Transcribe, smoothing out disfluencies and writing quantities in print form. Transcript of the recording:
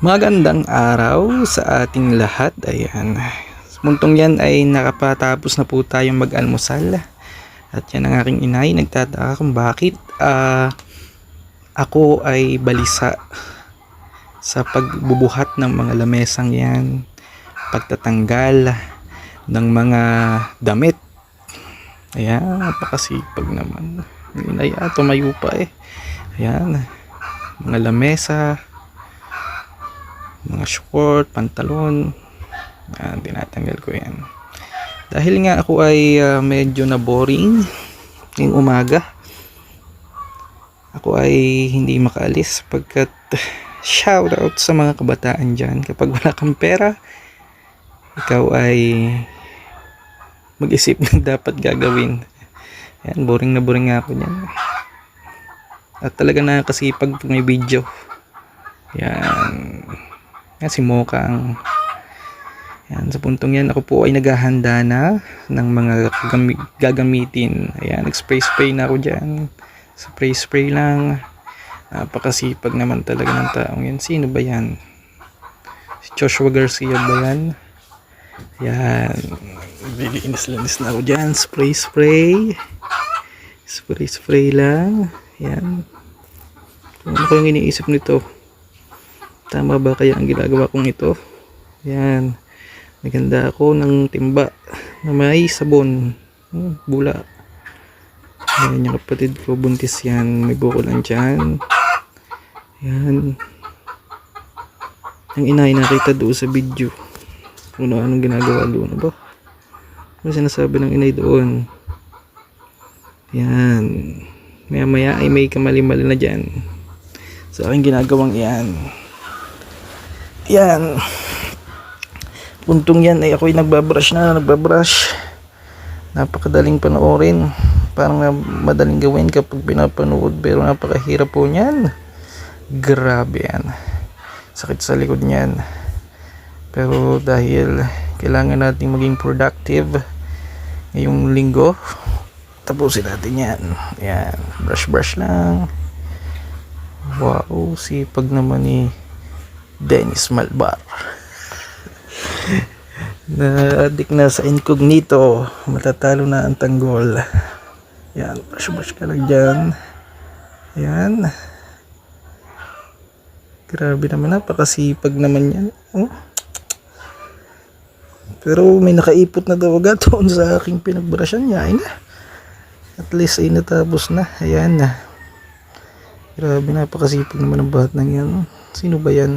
Magandang araw sa ating lahat. Ayan. Sa puntong yan ay nakapatapos na po tayong mag-almusal. At yan ang aking inay. Nagtataka kung bakit ako ay balisa sa pagbubuhat ng mga lamesang yan. Pagtatanggal ng mga damit. Ayan. Napakasipag naman. Yung inay tumayo pa eh. Ayan. Mga lamesa, mga short, pantalon, tinatanggal ko yan dahil nga ako ay medyo na boring ngayong umaga. Ako ay hindi makaalis pagkat shout out sa mga kabataan dyan, kapag wala kang pera ikaw ay mag-isip ng dapat gagawin. Yan, boring na boring nga ako dyan at talaga nakakasipag pag may video. Yan si Mokang. Yan, sa puntong yan ako po ay naghahanda na ng mga gagamitin. Ayan, nag-spray na ako dyan. Spray lang. Napakasipag naman talaga ng taong yan. Sino ba yan? Si Joshua Garcia ba yan? Yan, lilinis na ako dyan. Spray lang. Yan, ano ko yung iniisip nito? Tama ba kaya ang ginagawa kong ito? Yan. Naganda ako ng timba na may sabon. Bula. Yan yung kapatid ko. Buntis yan. May buko lang dyan. Yan. Ang inay nakita doon sa video. Kung anong ginagawa doon. Ba? Ano sinasabi ng inay doon? Yan. Maya ay may kamali-mali na dyan. Sa aking ginagawang yan. Yan. Puntong yan ay ako'y nagbabrush. Napakadaling panoorin. Parang madaling gawin kapag pinapanood. Pero napakahirap po niyan. Grabe yan. Sakit sa likod niyan. Pero dahil kailangan nating maging productive ngayong linggo, tapusin natin yan. Yan. Brush lang. Wow. Sipag naman ni Dennis Malbar. Na-addict na sa incognito. Matatalo na ang tanggol. Yan, brush ka lang dyan. Yan. Grabe naman, napakasipag naman yan. Pero may nakaipot na daw agad doon sa aking pinagbrushan niya. At least ay natapos na. Ayan na. Grabe, napakasipag naman ang bahat ng yan. Sino ba yan?